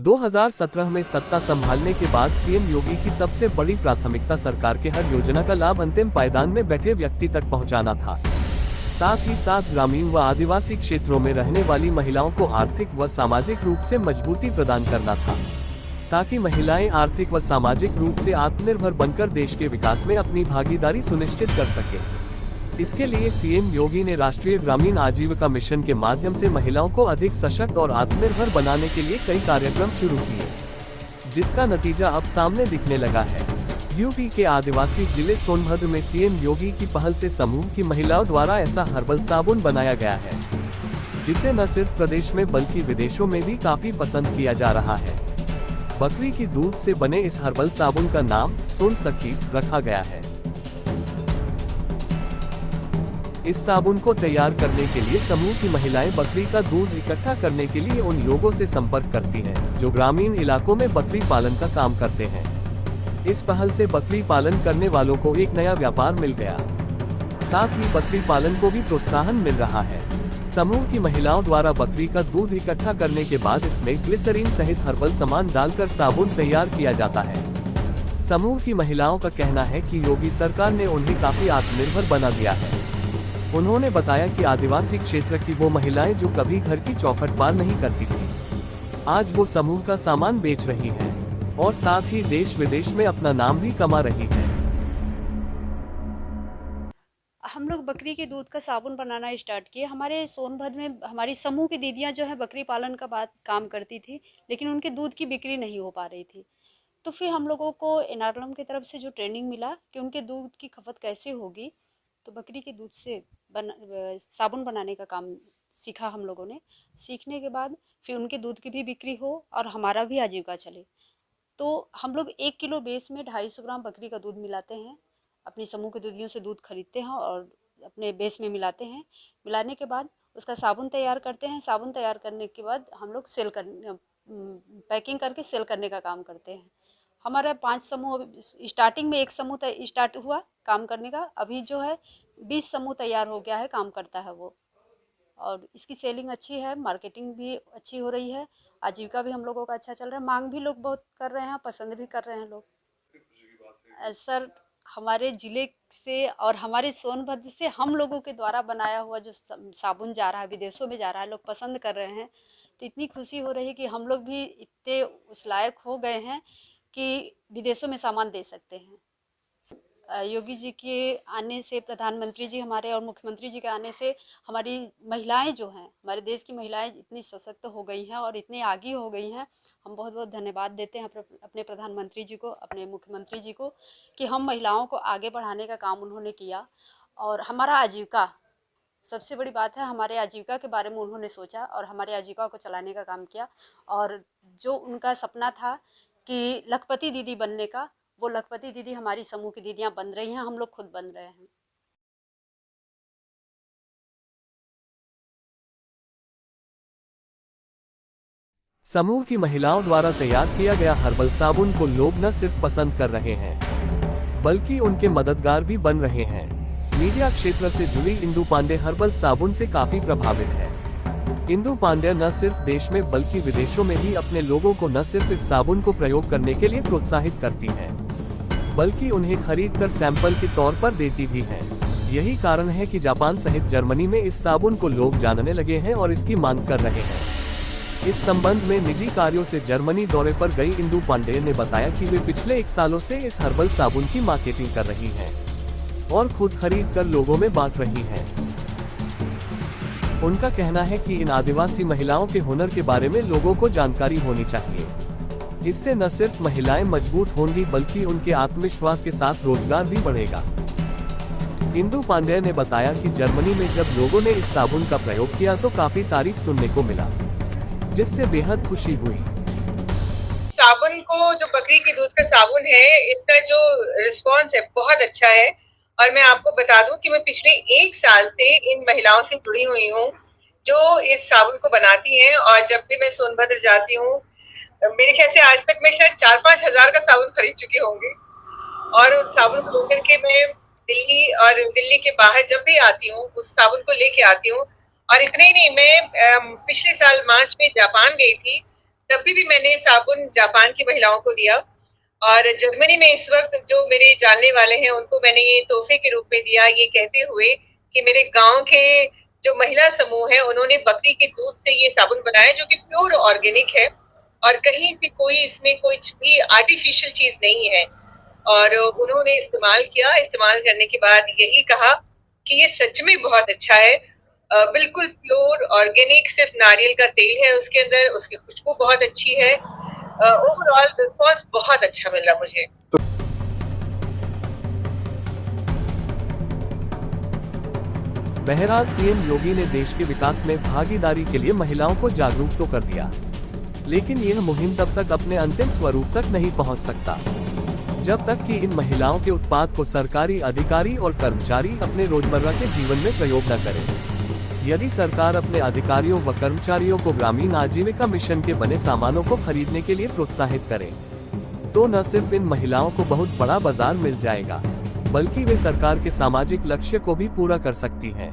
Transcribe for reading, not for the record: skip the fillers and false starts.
2017 में सत्ता संभालने के बाद सीएम योगी की सबसे बड़ी प्राथमिकता सरकार के हर योजना का लाभ अंतिम पायदान में बैठे व्यक्ति तक पहुंचाना था। साथ ही साथ ग्रामीण व आदिवासी क्षेत्रों में रहने वाली महिलाओं को आर्थिक व सामाजिक रूप से मजबूती प्रदान करना था, ताकि महिलाएं आर्थिक व सामाजिक रूप से आत्मनिर्भर बनकर देश के विकास में अपनी भागीदारी सुनिश्चित कर सके। इसके लिए सीएम योगी ने राष्ट्रीय ग्रामीण आजीविका मिशन के माध्यम से महिलाओं को अधिक सशक्त और आत्मनिर्भर बनाने के लिए कई कार्यक्रम शुरू किए, जिसका नतीजा अब सामने दिखने लगा है। यूपी के आदिवासी जिले सोनभद्र में सीएम योगी की पहल से समूह की महिलाओं द्वारा ऐसा हर्बल साबुन बनाया गया है, जिसे न सिर्फ प्रदेश में बल्कि विदेशों में भी काफी पसंद किया जा रहा है। बकरी की दूध से बने इस हर्बल साबुन का नाम सोन सखी रखा गया है। इस साबुन को तैयार करने के लिए समूह की महिलाएं बकरी का दूध इकट्ठा करने के लिए उन लोगों से संपर्क करती हैं, जो ग्रामीण इलाकों में बकरी पालन का काम करते हैं। इस पहल से बकरी पालन करने वालों को एक नया व्यापार मिल गया, साथ ही बकरी पालन को भी प्रोत्साहन मिल रहा है। समूह की महिलाओं द्वारा बकरी का दूध इकट्ठा करने के बाद इसमें ग्लिसरीन सहित हर्बल सामान डालकर साबुन तैयार किया जाता है। समूह की महिलाओं का कहना है कि योगी सरकार ने उन्हें काफी आत्मनिर्भर बना दिया है। उन्होंने बताया कि आदिवासी क्षेत्र की वो महिलाएं जो कभी घर की चौखट पार नहीं करती थी, आज वो समूह का सामान बेच रही हैं और साथ ही देश विदेश में अपना नाम भी कमा रही हैं। हम लोग बकरी के दूध का साबुन बनाना स्टार्ट किए। हमारे सोनभद्र में हमारी समूह की दीदियां जो है बकरी पालन का काम करती थी, लेकिन उनके दूध की बिक्री नहीं हो पा रही थी। तो फिर हम लोगों को एनआरएलएम की तरफ से जो ट्रेनिंग मिला कि उनके दूध की खपत कैसे होगी, तो बकरी के दूध से साबुन बनाने का काम सीखा हम लोगों ने। सीखने के बाद फिर उनके दूध की भी बिक्री हो और हमारा भी आजीविका चले। तो हम लोग 1 किलो बेस में 250 ग्राम बकरी का दूध मिलाते हैं। अपनी समूह के दीदियों से दूध खरीदते हैं और अपने बेस में मिलाते हैं। मिलाने के बाद उसका साबुन तैयार करते हैं। साबुन तैयार करने के बाद हम लोग पैकिंग करके सेल करने का काम करते हैं। हमारा 5 समूह, स्टार्टिंग में 1 समूह स्टार्ट हुआ काम करने का, अभी जो है 20 समूह तैयार हो गया है, काम करता है वो। और इसकी सेलिंग अच्छी है, मार्केटिंग भी अच्छी हो रही है, आजीविका भी हम लोगों का अच्छा चल रहा है, मांग भी लोग बहुत कर रहे हैं, पसंद भी कर रहे हैं लोग। सर, हमारे ज़िले से और हमारे सोनभद्र से हम लोगों के द्वारा बनाया हुआ जो साबुन जा रहा है, विदेशों में जा रहा है, लोग पसंद कर रहे हैं, तो इतनी खुशी हो रही है कि हम लोग भी इतने उस लायक हो गए हैं कि विदेशों में सामान दे सकते हैं। योगी जी के आने से, प्रधानमंत्री जी हमारे और मुख्यमंत्री जी के आने से हमारी महिलाएं जो हैं, हमारे देश की महिलाएं इतनी सशक्त हो गई हैं और इतनी आगे हो गई हैं। हम बहुत बहुत धन्यवाद देते हैं अपने प्रधानमंत्री जी को, अपने मुख्यमंत्री जी को, कि हम महिलाओं को आगे बढ़ाने का काम उन्होंने किया। और हमारा आजीविका, सबसे बड़ी बात है, हमारे आजीविका के बारे में उन्होंने सोचा और हमारे आजीविका को चलाने का काम किया। और जो उनका सपना था कि लखपति दीदी बनने का, वो लखपति दीदी हमारी समूह की दीदियां बन रही हैं, हम लोग खुद बन रहे हैं। समूह की महिलाओं द्वारा तैयार किया गया हर्बल साबुन को लोग न सिर्फ पसंद कर रहे हैं, बल्कि उनके मददगार भी बन रहे हैं। मीडिया क्षेत्र से जुड़ी इंदु पांडे हर्बल साबुन से काफी प्रभावित है। इंदु पांडे न सिर्फ देश में बल्कि विदेशों में भी अपने लोगों को न सिर्फ इस साबुन को प्रयोग करने के लिए प्रोत्साहित करती हैं, बल्कि उन्हें खरीदकर सैंपल के तौर पर देती भी हैं। यही कारण है कि जापान सहित जर्मनी में इस साबुन को लोग जानने लगे हैं और इसकी मांग कर रहे हैं। इस संबंध में निजी कार्यों से जर्मनी दौरे पर गई इंदु पांडे ने बताया कि वे पिछले 1 सालों से इस हर्बल साबुन की मार्केटिंग कर रही हैं और खुद खरीद कर लोगों में बांट रही हैं। उनका कहना है कि इन आदिवासी महिलाओं के हुनर के बारे में लोगों को जानकारी होनी चाहिए। इससे न सिर्फ महिलाएं मजबूत होंगी बल्कि उनके आत्मविश्वास के साथ रोजगार भी बढ़ेगा। इंदु पांडे ने बताया कि जर्मनी में जब लोगों ने इस साबुन का प्रयोग किया तो काफी तारीफ सुनने को मिला, जिससे बेहद खुशी हुई। साबुन को, जो बकरी के दूध का साबुन है, इसका जो रिस्पॉन्स है बहुत अच्छा है। और मैं आपको बता दूं कि मैं पिछले 1 साल से इन महिलाओं से जुड़ी हुई हूँ जो इस साबुन को बनाती हैं। और जब भी मैं सोनभद्र जाती हूँ, मेरे ख्याल से आज तक मैं शायद 4-5 हजार का साबुन खरीद चुकी होंगी। और उस साबुन को लेकर के मैं दिल्ली और दिल्ली के बाहर जब भी आती हूँ, उस साबुन को लेके आती हूँ। और इतना ही नहीं, मैं पिछले साल मार्च में जापान गई थी, तब भी मैंने साबुन जापान की महिलाओं को दिया। और जर्मनी में इस वक्त जो मेरे जानने वाले हैं उनको मैंने ये तोहफे के रूप में दिया, ये कहते हुए कि मेरे गांव के जो महिला समूह है उन्होंने बकरी के दूध से ये साबुन बनाया जो कि प्योर ऑर्गेनिक है और कहीं से कोई इसमें कुछ भी आर्टिफिशियल चीज नहीं है। और उन्होंने इस्तेमाल किया, इस्तेमाल करने के बाद यही कहा कि ये सच में बहुत अच्छा है, बिल्कुल प्योर ऑर्गेनिक, सिर्फ नारियल का तेल है उसके अंदर, उसकी खुशबू बहुत अच्छी है। ओवरऑल रिस्पॉन्स बहुत अच्छा मिला मुझे। बहरहाल सीएम योगी ने देश के विकास में भागीदारी के लिए महिलाओं को जागरूक तो कर दिया, लेकिन यह मुहिम तब तक अपने अंतिम स्वरूप तक नहीं पहुंच सकता जब तक कि इन महिलाओं के उत्पाद को सरकारी अधिकारी और कर्मचारी अपने रोजमर्रा के जीवन में प्रयोग न करें। यदि सरकार अपने अधिकारियों व कर्मचारियों को ग्रामीण आजीविका मिशन के बने सामानों को खरीदने के लिए प्रोत्साहित करे, तो न सिर्फ इन महिलाओं को बहुत बड़ा बाजार मिल जाएगा, बल्कि वे सरकार के सामाजिक लक्ष्य को भी पूरा कर सकती हैं।